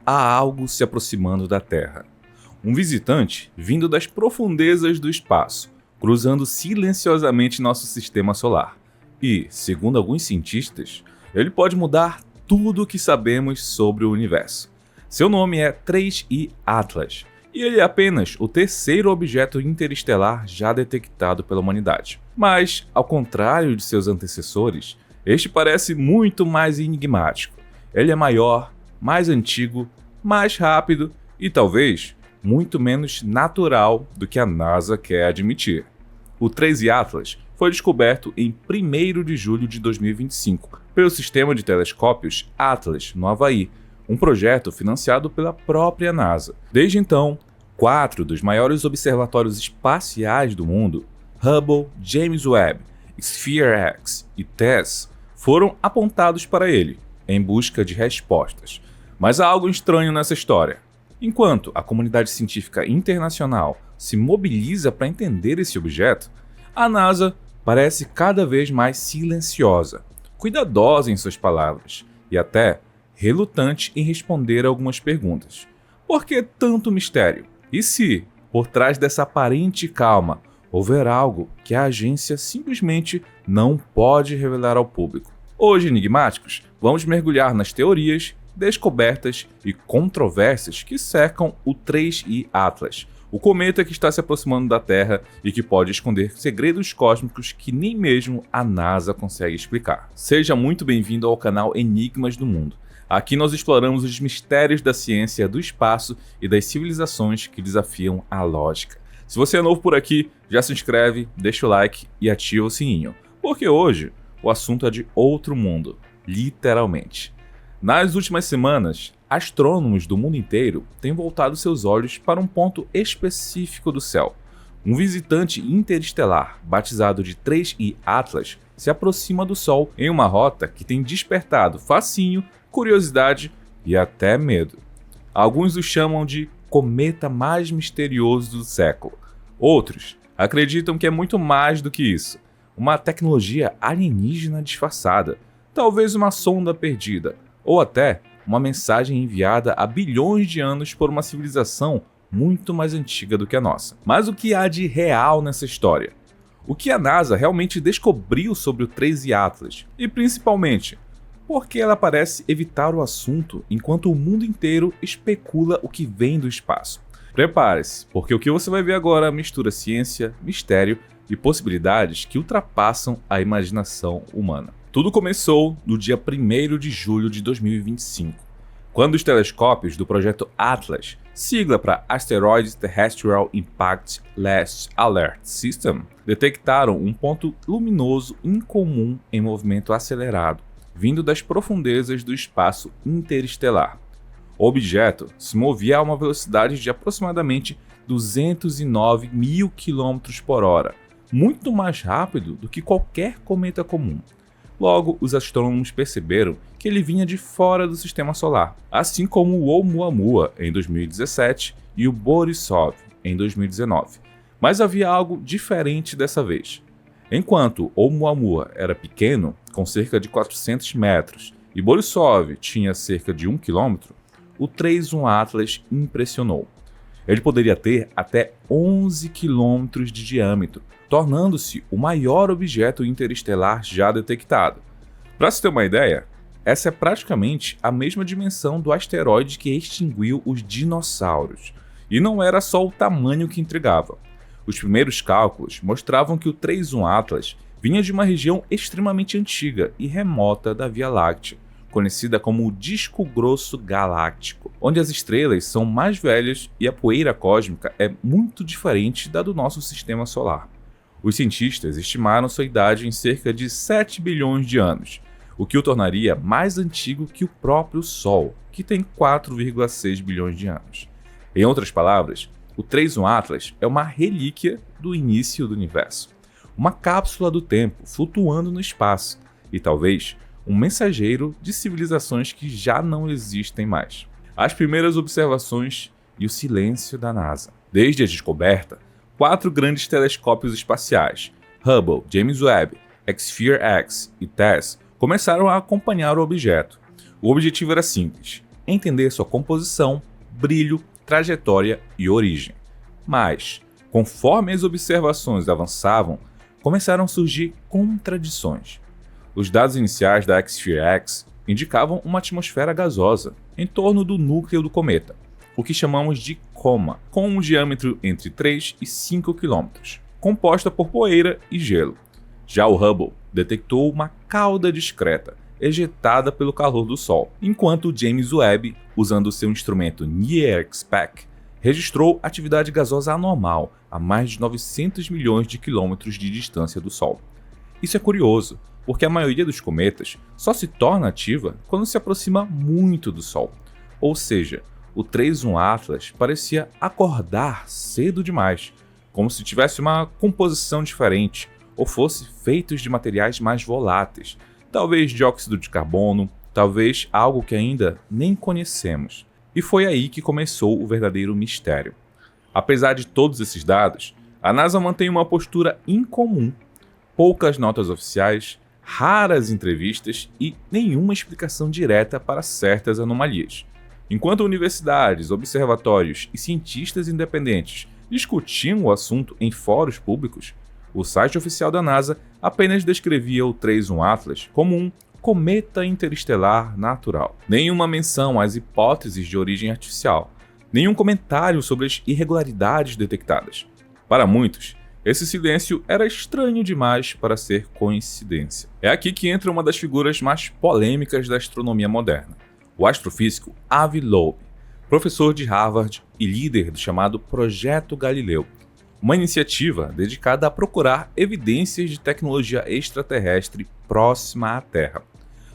há algo se aproximando da Terra. Um visitante vindo das profundezas do espaço, cruzando silenciosamente nosso sistema solar. E, segundo alguns cientistas, ele pode mudar tudo o que sabemos sobre o universo. Seu nome é 3I Atlas, e ele é apenas o terceiro objeto interestelar já detectado pela humanidade. Mas, ao contrário de seus antecessores, este parece muito mais enigmático. Ele é maior, mais antigo, mais rápido e talvez muito menos natural do que a NASA quer admitir. O 3I Atlas foi descoberto em 1º de julho de 2025 pelo sistema de telescópios Atlas, no Havaí, um projeto financiado pela própria NASA. Desde então, 4 dos maiores observatórios espaciais do mundo, Hubble, James Webb, Sphere-X e TESS, foram apontados para ele, em busca de respostas. Mas há algo estranho nessa história. Enquanto a comunidade científica internacional se mobiliza para entender esse objeto, a NASA parece cada vez mais silenciosa, cuidadosa em suas palavras e até relutante em responder algumas perguntas. Por que tanto mistério? E se, por trás dessa aparente calma, houver algo que a agência simplesmente não pode revelar ao público? Hoje, enigmáticos, vamos mergulhar nas teorias, descobertas e controvérsias que cercam o 3I Atlas, o cometa que está se aproximando da Terra e que pode esconder segredos cósmicos que nem mesmo a NASA consegue explicar. Seja muito bem-vindo ao canal Enigmas do Mundo. Aqui nós exploramos os mistérios da ciência, do espaço e das civilizações que desafiam a lógica. Se você é novo por aqui, já se inscreve, deixa o like e ativa o sininho, porque hoje o assunto é de outro mundo, literalmente. Nas últimas semanas, astrônomos do mundo inteiro têm voltado seus olhos para um ponto específico do céu. Um visitante interestelar, batizado de 3I Atlas, se aproxima do Sol em uma rota que tem despertado fascínio, curiosidade e até medo. Alguns o chamam de cometa mais misterioso do século. Outros acreditam que é muito mais do que isso. Uma tecnologia alienígena disfarçada, talvez uma sonda perdida, ou até uma mensagem enviada há bilhões de anos por uma civilização muito mais antiga do que a nossa. Mas o que há de real nessa história? O que a NASA realmente descobriu sobre o 3I Atlas? E principalmente, por que ela parece evitar o assunto enquanto o mundo inteiro especula o que vem do espaço? Prepare-se, porque o que você vai ver agora mistura ciência, mistério e possibilidades que ultrapassam a imaginação humana. Tudo começou no dia 1º de julho de 2025, quando os telescópios do projeto Atlas, sigla para Asteroid Terrestrial Impact Last Alert System, detectaram um ponto luminoso incomum em movimento acelerado, vindo das profundezas do espaço interestelar. O objeto se movia a uma velocidade de aproximadamente 209 mil km por hora, muito mais rápido do que qualquer cometa comum. Logo, os astrônomos perceberam que ele vinha de fora do sistema solar, assim como o Oumuamua em 2017 e o Borisov em 2019. Mas havia algo diferente dessa vez. Enquanto Oumuamua era pequeno, com cerca de 400 metros, e Borisov tinha cerca de 1 km, o 3I Atlas impressionou. Ele poderia ter até 11 km de diâmetro, tornando-se o maior objeto interestelar já detectado. Para se ter uma ideia, essa é praticamente a mesma dimensão do asteroide que extinguiu os dinossauros. E não era só o tamanho que intrigava. Os primeiros cálculos mostravam que o 3I Atlas vinha de uma região extremamente antiga e remota da Via Láctea, conhecida como o Disco Grosso Galáctico, onde as estrelas são mais velhas e a poeira cósmica é muito diferente da do nosso sistema solar. Os cientistas estimaram sua idade em cerca de 7 bilhões de anos, o que o tornaria mais antigo que o próprio Sol, que tem 4,6 bilhões de anos. Em outras palavras, o 3I Atlas é uma relíquia do início do universo, uma cápsula do tempo flutuando no espaço e talvez um mensageiro de civilizações que já não existem mais. As primeiras observações e o silêncio da NASA. Desde a descoberta, 4 grandes telescópios espaciais, Hubble, James Webb, Sphere-X e TESS, começaram a acompanhar o objeto. O objetivo era simples: entender sua composição, brilho, trajetória e origem. Mas, conforme as observações avançavam, começaram a surgir contradições. Os dados iniciais da X-Sphere-X indicavam uma atmosfera gasosa em torno do núcleo do cometa, o que chamamos de coma, com um diâmetro entre 3 e 5 km, composta por poeira e gelo. Já o Hubble detectou uma cauda discreta, ejetada pelo calor do Sol, enquanto o James Webb, usando seu instrumento NIRSPEC, registrou atividade gasosa anormal a mais de 900 milhões de quilômetros de distância do Sol. Isso é curioso, porque a maioria dos cometas só se torna ativa quando se aproxima muito do Sol. Ou seja, o 31 Atlas parecia acordar cedo demais, como se tivesse uma composição diferente ou fosse feito de materiais mais voláteis, talvez dióxido de carbono, talvez algo que ainda nem conhecemos. E foi aí que começou o verdadeiro mistério. Apesar de todos esses dados, a NASA mantém uma postura incomum. Poucas notas oficiais, raras entrevistas e nenhuma explicação direta para certas anomalias. Enquanto universidades, observatórios e cientistas independentes discutiam o assunto em fóruns públicos, o site oficial da NASA apenas descrevia o 31 Atlas como um cometa interestelar natural. Nenhuma menção às hipóteses de origem artificial, nenhum comentário sobre as irregularidades detectadas. Para muitos, esse silêncio era estranho demais para ser coincidência. É aqui que entra uma das figuras mais polêmicas da astronomia moderna, o astrofísico Avi Loeb, professor de Harvard e líder do chamado Projeto Galileu, uma iniciativa dedicada a procurar evidências de tecnologia extraterrestre próxima à Terra.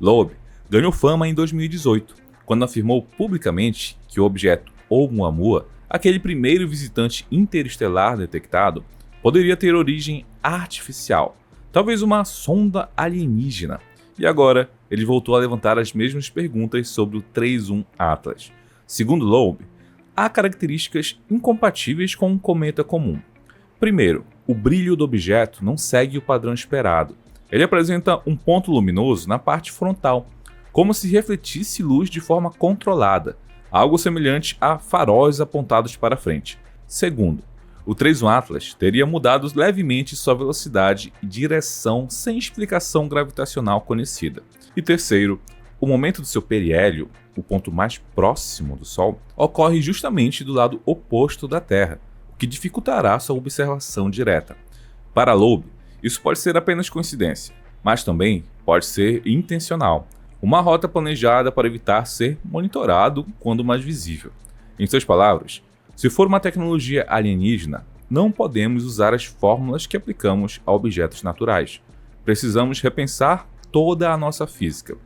Loeb ganhou fama em 2018, quando afirmou publicamente que o objeto Oumuamua, aquele primeiro visitante interestelar detectado, poderia ter origem artificial, talvez uma sonda alienígena. E agora, ele voltou a levantar as mesmas perguntas sobre o 31 Atlas. Segundo Loeb, há características incompatíveis com um cometa comum. Primeiro, o brilho do objeto não segue o padrão esperado. Ele apresenta um ponto luminoso na parte frontal, como se refletisse luz de forma controlada, algo semelhante a faróis apontados para frente. Segundo, o 31 Atlas teria mudado levemente sua velocidade e direção sem explicação gravitacional conhecida. E terceiro, o momento do seu periélio, o ponto mais próximo do Sol, ocorre justamente do lado oposto da Terra, o que dificultará sua observação direta. Para Loeb, isso pode ser apenas coincidência, mas também pode ser intencional, uma rota planejada para evitar ser monitorado quando mais visível. Em suas palavras, se for uma tecnologia alienígena, não podemos usar as fórmulas que aplicamos a objetos naturais. Precisamos repensar toda a nossa física.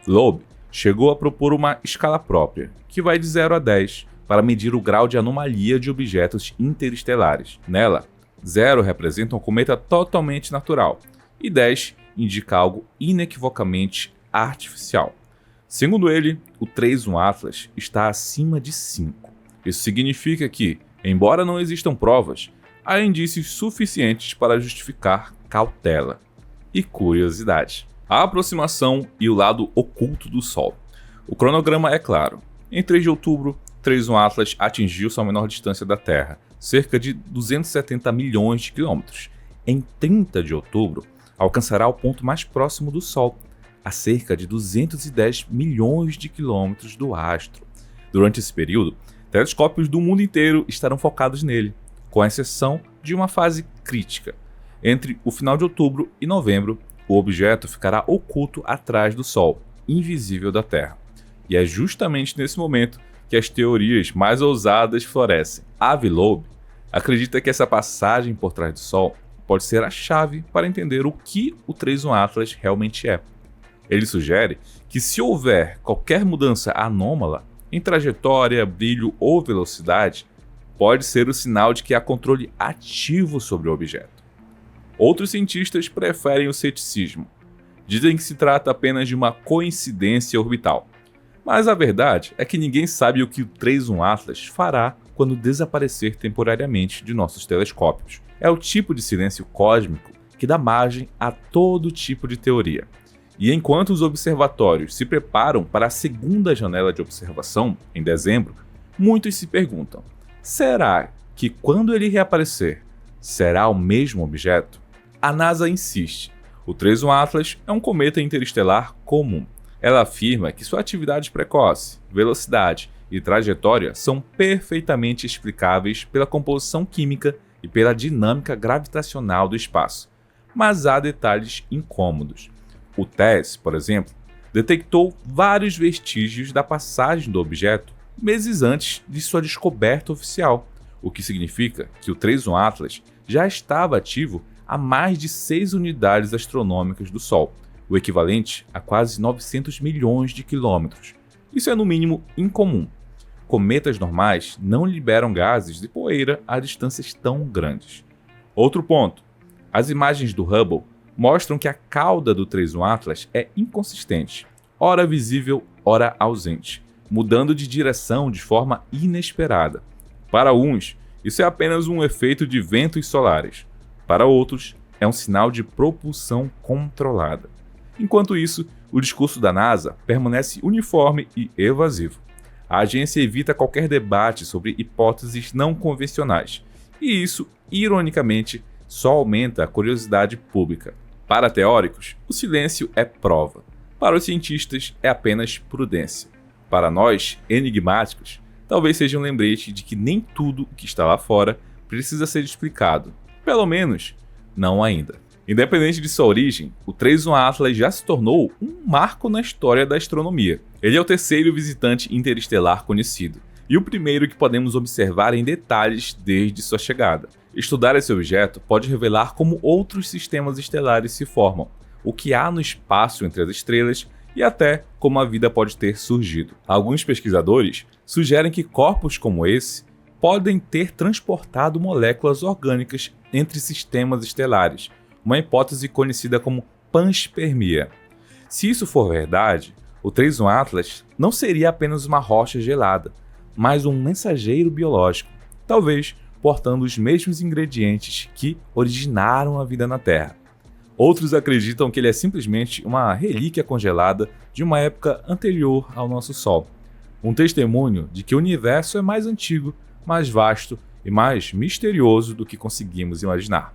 Loeb chegou a propor uma escala própria, que vai de 0 a 10, para medir o grau de anomalia de objetos interestelares. Nela, 0 representa um cometa totalmente natural, e 10 indica algo inequivocamente artificial. Segundo ele, o 31 Atlas está acima de 5. Isso significa que, embora não existam provas, há indícios suficientes para justificar cautela e curiosidade. A aproximação e o lado oculto do Sol. O cronograma é claro. Em 3 de outubro, 31 Atlas atingiu sua menor distância da Terra, cerca de 270 milhões de quilômetros. Em 30 de outubro, alcançará o ponto mais próximo do Sol, a cerca de 210 milhões de quilômetros do astro. Durante esse período, telescópios do mundo inteiro estarão focados nele, com exceção de uma fase crítica. Entre o final de outubro e novembro, o objeto ficará oculto atrás do Sol, invisível da Terra. E é justamente nesse momento que as teorias mais ousadas florescem. Avi Loeb acredita que essa passagem por trás do Sol pode ser a chave para entender o que o 31 Atlas realmente é. Ele sugere que se houver qualquer mudança anômala em trajetória, brilho ou velocidade, pode ser o sinal de que há controle ativo sobre o objeto. Outros cientistas preferem o ceticismo. Dizem que se trata apenas de uma coincidência orbital. Mas a verdade é que ninguém sabe o que o 31 Atlas fará quando desaparecer temporariamente de nossos telescópios. É o tipo de silêncio cósmico que dá margem a todo tipo de teoria. E enquanto os observatórios se preparam para a segunda janela de observação, em dezembro, muitos se perguntam: será que quando ele reaparecer, será o mesmo objeto? A NASA insiste. O 31 Atlas é um cometa interestelar comum. Ela afirma que sua atividade precoce, velocidade e trajetória são perfeitamente explicáveis pela composição química e pela dinâmica gravitacional do espaço. Mas há detalhes incômodos. O TESS, por exemplo, detectou vários vestígios da passagem do objeto meses antes de sua descoberta oficial, o que significa que o 31 Atlas já estava ativo a mais de 6 unidades astronômicas do Sol, o equivalente a quase 900 milhões de quilômetros. Isso é no mínimo incomum. Cometas normais não liberam gases de poeira a distâncias tão grandes. Outro ponto: as imagens do Hubble mostram que a cauda do 31 Atlas é inconsistente, ora visível, ora ausente, mudando de direção de forma inesperada. Para uns, isso é apenas um efeito de ventos solares. Para outros, é um sinal de propulsão controlada. Enquanto isso, o discurso da NASA permanece uniforme e evasivo. A agência evita qualquer debate sobre hipóteses não convencionais, e isso, ironicamente, só aumenta a curiosidade pública. Para teóricos, o silêncio é prova. Para os cientistas, é apenas prudência. Para nós, enigmáticos, talvez seja um lembrete de que nem tudo o que está lá fora precisa ser explicado. Pelo menos, não ainda. Independente de sua origem, o 31 Atlas já se tornou um marco na história da astronomia. Ele é o terceiro visitante interestelar conhecido, e o primeiro que podemos observar em detalhes desde sua chegada. Estudar esse objeto pode revelar como outros sistemas estelares se formam, o que há no espaço entre as estrelas e até como a vida pode ter surgido. Alguns pesquisadores sugerem que corpos como esse podem ter transportado moléculas orgânicas entre sistemas estelares, uma hipótese conhecida como panspermia. Se isso for verdade, o 31 Atlas não seria apenas uma rocha gelada, mas um mensageiro biológico, talvez portando os mesmos ingredientes que originaram a vida na Terra. Outros acreditam que ele é simplesmente uma relíquia congelada de uma época anterior ao nosso Sol, um testemunho de que o universo é mais antigo, mais vasto e mais misterioso do que conseguimos imaginar.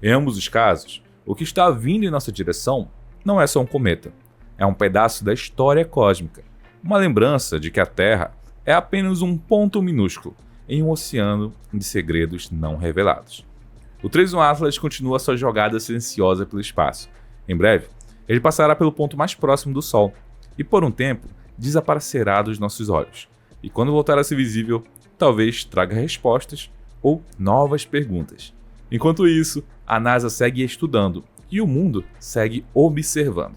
Em ambos os casos, o que está vindo em nossa direção não é só um cometa, é um pedaço da história cósmica, uma lembrança de que a Terra é apenas um ponto minúsculo em um oceano de segredos não revelados. O 31 Atlas continua sua jogada silenciosa pelo espaço. Em breve, ele passará pelo ponto mais próximo do Sol e, por um tempo, desaparecerá dos nossos olhos. E quando voltar a ser visível, talvez traga respostas ou novas perguntas. Enquanto isso, a NASA segue estudando e o mundo segue observando.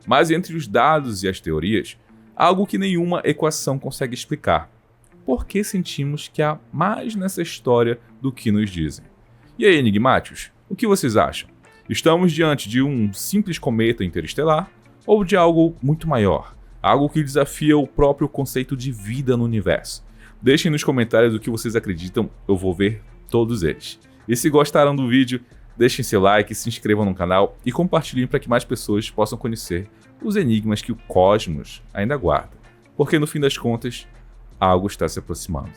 Mas entre os dados e as teorias, há algo que nenhuma equação consegue explicar. Por que sentimos que há mais nessa história do que nos dizem? E aí, enigmáticos, o que vocês acham? Estamos diante de um simples cometa interestelar ou de algo muito maior? Algo que desafia o próprio conceito de vida no universo? Deixem nos comentários o que vocês acreditam, eu vou ver todos eles. E se gostaram do vídeo, deixem seu like, se inscrevam no canal e compartilhem para que mais pessoas possam conhecer os enigmas que o cosmos ainda guarda. Porque no fim das contas, algo está se aproximando.